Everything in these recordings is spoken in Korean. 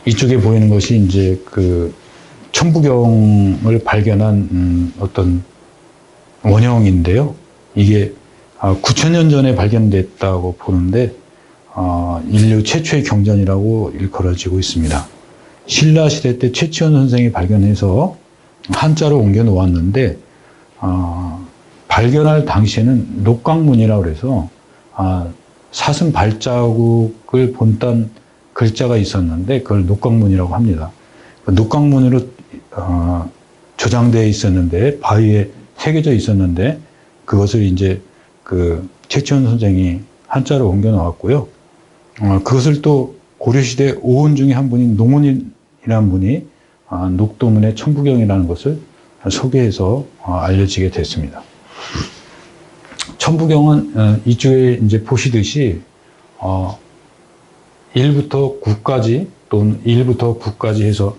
이쪽에 보이는 것이 이제 그 천부경을 발견한 어떤 원형인데요. 이게 9,000년 전에 발견됐다고 보는데 인류 최초의 경전이라고 일컬어지고 있습니다. 신라 시대 때 최치원 선생이 발견해서 한자로 옮겨 놓았는데 발견할 당시에는 녹강문이라고 해서 사슴 발자국을 본딴 글자가 있었는데 그걸 녹강문이라고 합니다. 녹강문으로 저장되어 있었는데 바위에 새겨져 있었는데 그것을 이제 그 최치원 선생이 한자로 옮겨 놓았고요. 그것을 또 고려시대 오은 중에 한 분인 농원이라는 분이 녹도문의 천부경이라는 것을 소개해서 알려지게 됐습니다. 천부경은 이쪽에 이제 보시듯이 1부터 9까지 또는 1부터 9까지 해서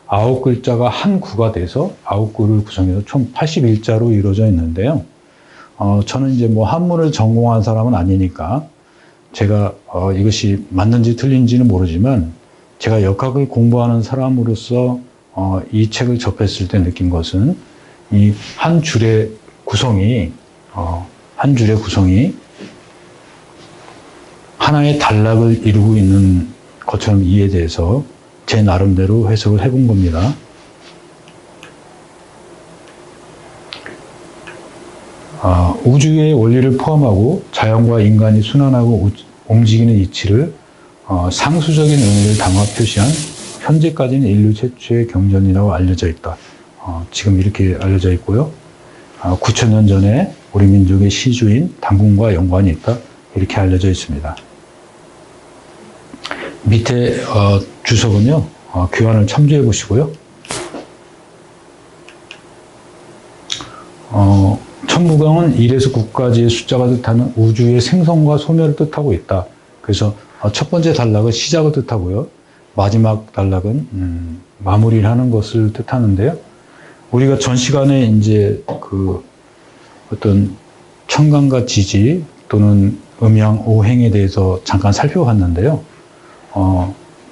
9글자가 한 구가 돼서 9구를 구성해서 총 81자로 이루어져 있는데요. 저는 이제 뭐 한문을 전공한 사람은 아니니까 제가 이것이 맞는지 틀린지는 모르지만 제가 역학을 공부하는 사람으로서 이 책을 접했을 때 느낀 것은 이 한 줄의 구성이 하나의 단락을 이루고 있는 것처럼 이해돼서 제 나름대로 해석을 해본 겁니다. 우주의 원리를 포함하고 자연과 인간이 순환하고 움직이는 이치를 상수적인 의미를 담아 표시한 현재까지는 인류 최초의 경전이라고 알려져 있다. 지금 이렇게 알려져 있고요. 9,000년 전에 우리 민족의 시주인 단군과 연관이 있다. 이렇게 알려져 있습니다. 밑에 주석은요. 교환을 참조해 보시고요. 천부경은 1에서 9까지의 숫자가 뜻하는 우주의 생성과 소멸을 뜻하고 있다. 그래서 첫 번째 단락은 시작을 뜻하고요. 마지막 단락은 마무리를 하는 것을 뜻하는데요. 우리가 전 시간에 이제 그 어떤 천간과 지지 또는 음양, 오행에 대해서 잠깐 살펴봤는데요.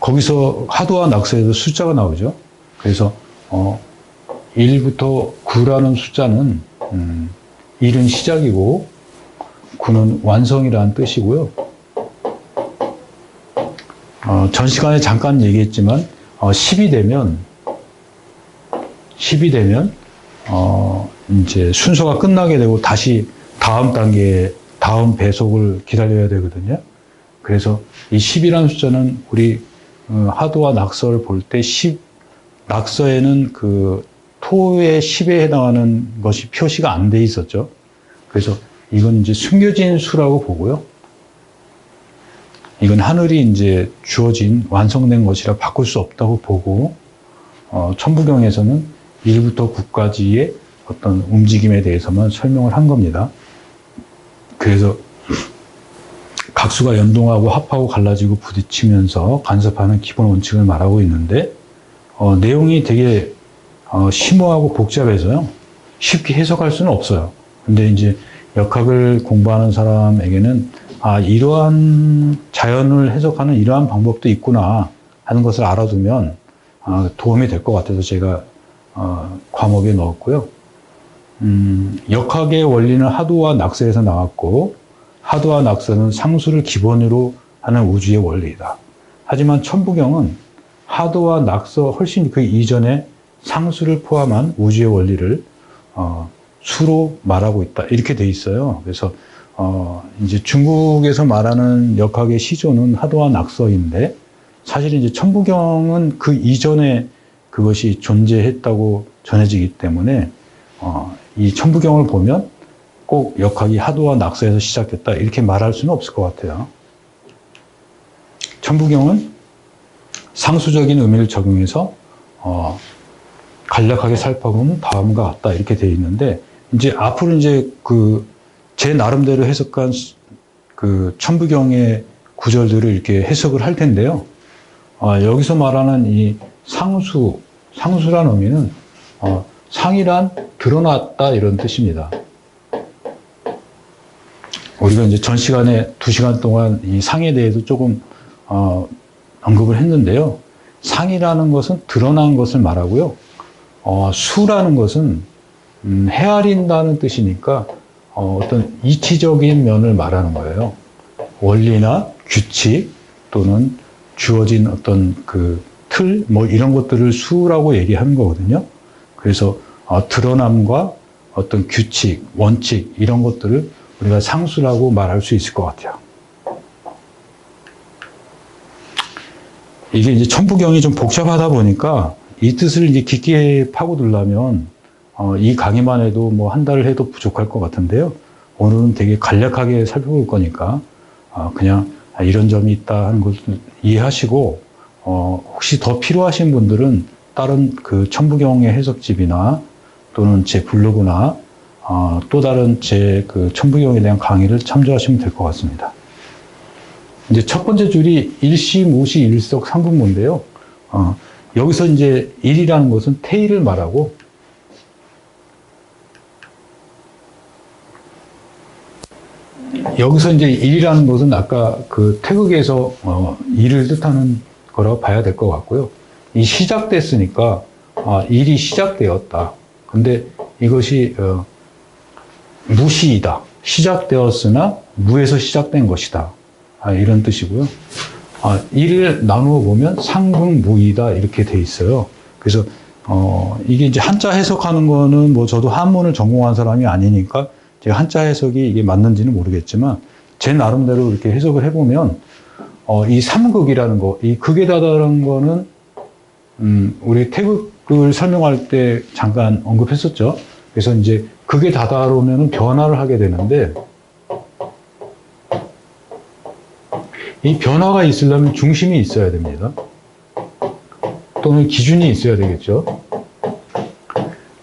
거기서 하도와 낙서에도 숫자가 나오죠. 그래서 1부터 9라는 숫자는 1은 시작이고 9는 완성이라는 뜻이고요. 전 시간에 잠깐 얘기했지만 10이 되면 이제 순서가 끝나게 되고 다시 다음 단계, 다음 배속을 기다려야 되거든요. 그래서 이 10이라는 숫자는 우리 하도와 낙서를 볼 때 낙서에는 그 토의 10에 해당하는 것이 표시가 안 돼 있었죠. 그래서 이건 이제 숨겨진 수라고 보고요. 이건 하늘이 이제 주어진 완성된 것이라 바꿀 수 없다고 보고, 천부경에서는 1부터 9까지의 어떤 움직임에 대해서만 설명을 한 겁니다. 그래서 각수가 연동하고 합하고 갈라지고 부딪히면서 간섭하는 기본 원칙을 말하고 있는데, 내용이 되게 심오하고 복잡해서요. 쉽게 해석할 수는 없어요. 근데 이제 역학을 공부하는 사람에게는 이러한 자연을 해석하는 이러한 방법도 있구나 하는 것을 알아두면 도움이 될 것 같아서 제가 과목에 넣었고요. 역학의 원리는 하도와 낙서에서 나왔고, 하도와 낙서는 상수를 기본으로 하는 우주의 원리이다. 하지만 천부경은 하도와 낙서 훨씬 그 이전에 상수를 포함한 우주의 원리를 수로 말하고 있다. 이렇게 돼 있어요. 그래서 이제 중국에서 말하는 역학의 시조는 하도와 낙서인데, 사실 이제 천부경은 그 이전에 그것이 존재했다고 전해지기 때문에 이 천부경을 보면 꼭 역학이 하도와 낙서에서 시작됐다 이렇게 말할 수는 없을 것 같아요. 천부경은 상수적인 의미를 적용해서 간략하게 살펴보면 다음과 같다 이렇게 되어 있는데, 이제 앞으로 이제 제 나름대로 해석한 그 천부경의 구절들을 이렇게 해석을 할 텐데요. 여기서 말하는 이 상수, 상수란 의미는 상이란 드러났다 이런 뜻입니다. 우리가 이제 전 시간에 2시간 동안 이 상에 대해서 조금 언급을 했는데요. 상이라는 것은 드러난 것을 말하고요. 수라는 것은 헤아린다는 뜻이니까 어떤 이치적인 면을 말하는 거예요. 원리나 규칙 또는 주어진 어떤 그 틀, 뭐 이런 것들을 수라고 얘기하는 거거든요. 그래서 드러남과 어떤 규칙, 원칙 이런 것들을 우리가 상수라고 말할 수 있을 것 같아요. 이게 이제 천부경이 좀 복잡하다 보니까 이 뜻을 이제 깊게 파고들려면 이 강의만 해도 뭐 한 달을 해도 부족할 것 같은데요. 오늘은 되게 간략하게 살펴볼 거니까 그냥 이런 점이 있다 하는 것을 이해하시고 혹시 더 필요하신 분들은 다른 그 천부경의 해석집이나 또는 제 블로그나 또 다른 제 그 천부경에 대한 강의를 참조하시면 될 것 같습니다. 이제 첫 번째 줄이 일시, 무시, 일석, 삼분모인데요. 여기서 이제 일이라는 것은 태일을 말하고 여기서 이제 일이라는 것은 아까 그 태극에서 일을 뜻하는 거라고 봐야 될 것 같고요. 이 시작됐으니까 일이 시작되었다. 근데 이것이 무시이다. 시작되었으나 무에서 시작된 것이다. 이런 뜻이고요. 일을 나누어 보면 상극무이다 이렇게 돼 있어요. 그래서 이게 이제 한자 해석하는 거는 뭐 저도 한문을 전공한 사람이 아니니까 제가 한자 해석이 이게 맞는지는 모르겠지만 제 나름대로 이렇게 해석을 해보면 이 삼극이라는 거, 이 극에 다다른 거는 우리 태극을 설명할 때 잠깐 언급했었죠. 그래서 이제 극에 다다르면 변화를 하게 되는데 이 변화가 있으려면 중심이 있어야 됩니다. 또는 기준이 있어야 되겠죠.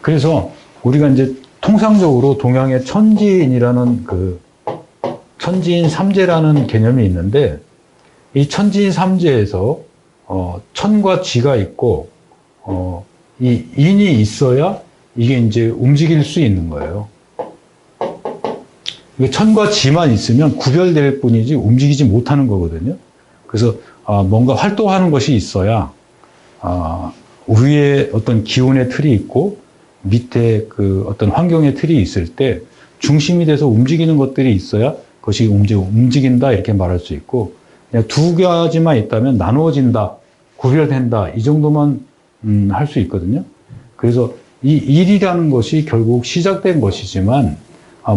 그래서 우리가 이제 통상적으로 동양의 천지인이라는 그 천지인 삼재라는 개념이 있는데 이 천지인 삼재에서 천과 지가 있고 이 인이 있어야 이게 이제 움직일 수 있는 거예요. 천과 지만 있으면 구별될 뿐이지 움직이지 못하는 거거든요. 그래서 뭔가 활동하는 것이 있어야 위에 어떤 기운의 틀이 있고 밑에 그 어떤 환경의 틀이 있을 때 중심이 돼서 움직이는 것들이 있어야 그것이 움직인다 이렇게 말할 수 있고 그냥 두 가지만 있다면 나누어진다, 구별된다 이 정도만 할 수 있거든요. 그래서 이 일이라는 것이 결국 시작된 것이지만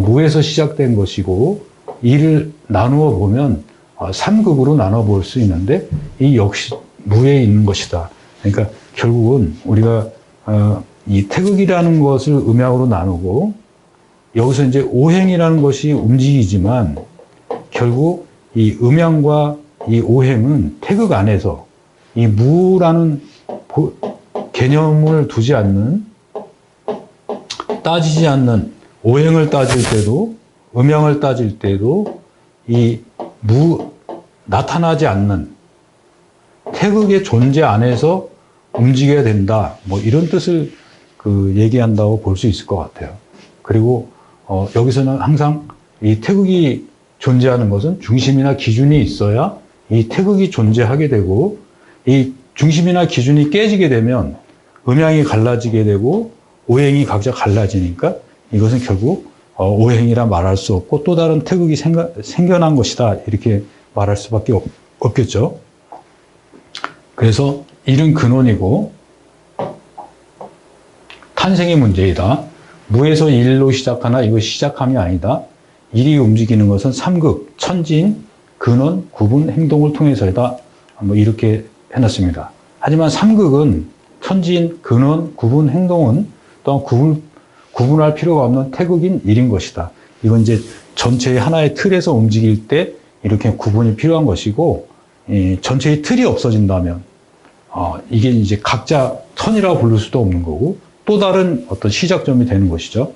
무에서 시작된 것이고 이를 나누어 보면 삼극으로 나눠 볼 수 있는데 이 역시 무에 있는 것이다. 그러니까 결국은 우리가 이 태극이라는 것을 음양으로 나누고 여기서 이제 오행이라는 것이 움직이지만 결국 이 음양과 이 오행은 태극 안에서 이 무라는 개념을 두지 않는 따지지 않는 오행을 따질 때도 음양을 따질 때도 이 나타나지 않는 태극의 존재 안에서 움직여야 된다. 뭐 이런 뜻을 얘기한다고 볼 수 있을 것 같아요. 그리고 여기서는 항상 이 태극이 존재하는 것은 중심이나 기준이 있어야 이 태극이 존재하게 되고 이 중심이나 기준이 깨지게 되면 음양이 갈라지게 되고 오행이 각자 갈라지니까 이것은 결국 오행이라 말할 수 없고 또 다른 태극이 생겨난 것이다 이렇게 말할 수밖에 없겠죠. 그래서 일은 근원이고 탄생의 문제이다. 무에서 일로 시작하나 이것이 시작함이 아니다. 일이 움직이는 것은 삼극, 천지인, 근원, 구분, 행동을 통해서이다. 뭐 이렇게 해놨습니다. 하지만 삼극은 천지인, 근원, 구분, 행동은 또한 구분할 필요가 없는 태극인 일인 것이다. 이건 이제 전체의 하나의 틀에서 움직일 때 이렇게 구분이 필요한 것이고, 전체의 틀이 없어진다면, 이게 이제 각자 천이라고 부를 수도 없는 거고, 또 다른 어떤 시작점이 되는 것이죠.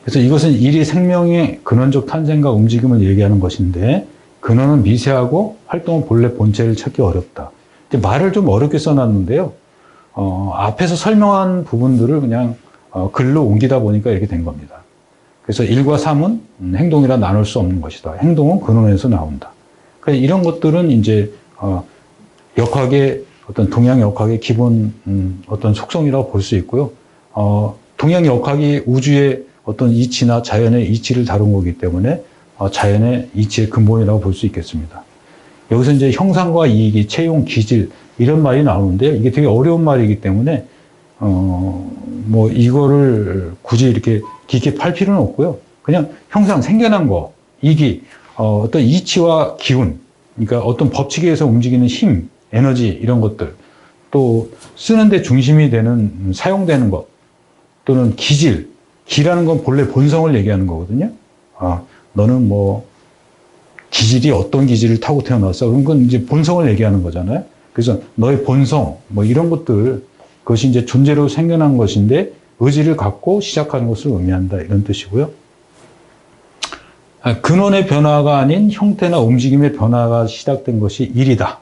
그래서 이것은 일이 생명의 근원적 탄생과 움직임을 얘기하는 것인데, 근원은 미세하고 활동은 본래 본체를 찾기 어렵다. 말을 좀 어렵게 써놨는데요. 앞에서 설명한 부분들을 그냥 글로 옮기다 보니까 이렇게 된 겁니다. 그래서 1과 3은 행동이라 나눌 수 없는 것이다. 행동은 근원에서 나온다. 그러니까 이런 것들은 이제 역학의 어떤 동양 역학의 기본 어떤 속성이라고 볼 수 있고요. 동양 역학이 우주의 어떤 이치나 자연의 이치를 다룬 거기 때문에 자연의 이치의 근본이라고 볼 수 있겠습니다. 여기서 이제 형상과 이익이, 채용, 기질 이런 말이 나오는데요. 이게 되게 어려운 말이기 때문에 뭐 이거를 굳이 이렇게 깊게 팔 필요는 없고요. 그냥 형상, 생겨난 거, 이기, 어떤 이치와 기운, 그러니까 어떤 법칙에 의해서 움직이는 힘, 에너지 이런 것들, 또 쓰는데 중심이 되는 사용되는 것, 또는 기질, 기라는 건 본래 본성을 얘기하는 거거든요. 너는 뭐 기질이 어떤 기질을 타고 태어났어? 그런 건 이제 본성을 얘기하는 거잖아요. 그래서 너의 본성, 뭐 이런 것들, 그것이 이제 존재로 생겨난 것인데 의지를 갖고 시작하는 것을 의미한다. 이런 뜻이고요. 근원의 변화가 아닌 형태나 움직임의 변화가 시작된 것이 일이다.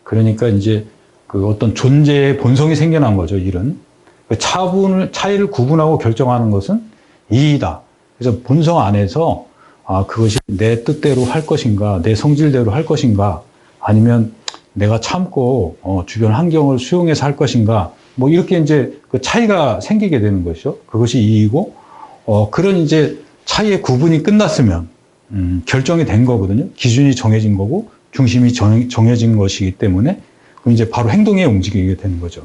그러니까 이제 그 어떤 존재의 본성이 생겨난 거죠, 일은. 차이를 구분하고 결정하는 것은 이이다. 그래서 본성 안에서 그것이 내 뜻대로 할 것인가, 내 성질대로 할 것인가, 아니면 내가 참고 주변 환경을 수용해서 할 것인가, 뭐 이렇게 이제 그 차이가 생기게 되는 것이죠. 그것이 이이고, 그런 이제 차이의 구분이 끝났으면 결정이 된 거거든요. 기준이 정해진 거고 중심이 정해진 것이기 때문에 그럼 이제 바로 행동에 움직이게 되는 거죠.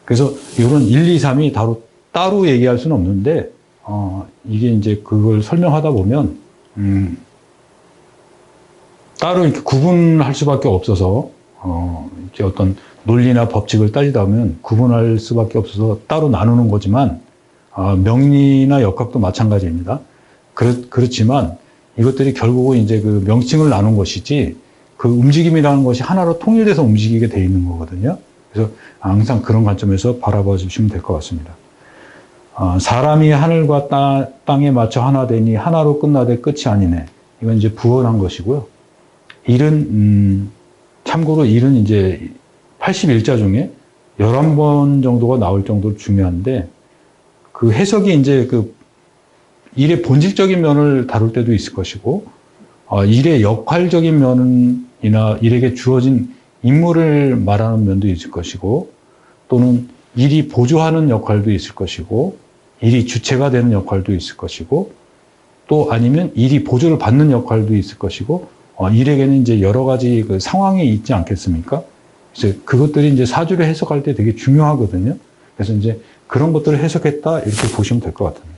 그래서 이런 1, 2, 3이 따로 얘기할 수는 없는데 이게 이제 그걸 설명하다 보면 따로 이렇게 구분할 수밖에 없어서 이렇게 어떤 논리나 법칙을 따지다 보면 구분할 수밖에 없어서 따로 나누는 거지만 명리나 역학도 마찬가지입니다. 그렇지만 이것들이 결국은 이제 그 명칭을 나눈 것이지 그 움직임이라는 것이 하나로 통일돼서 움직이게 돼 있는 거거든요. 그래서 항상 그런 관점에서 바라봐 주시면 될 것 같습니다. 사람이 하늘과 땅에 맞춰 하나 되니 하나로 끝나되 끝이 아니네. 이건 이제 부언한 것이고요. 일은 참고로 일은 이제 81자 중에 11번 정도가 나올 정도로 중요한데 그 해석이 이제 그 일의 본질적인 면을 다룰 때도 있을 것이고 일의 역할적인 면이나 일에게 주어진 임무를 말하는 면도 있을 것이고 또는 일이 보조하는 역할도 있을 것이고 일이 주체가 되는 역할도 있을 것이고 또 아니면 일이 보조를 받는 역할도 있을 것이고 일에게는 이제 여러 가지 그 상황이 있지 않겠습니까? 그래서 그것들이 이제 사주를 해석할 때 되게 중요하거든요. 그래서 이제 그런 것들을 해석했다 이렇게 보시면 될 것 같습니다.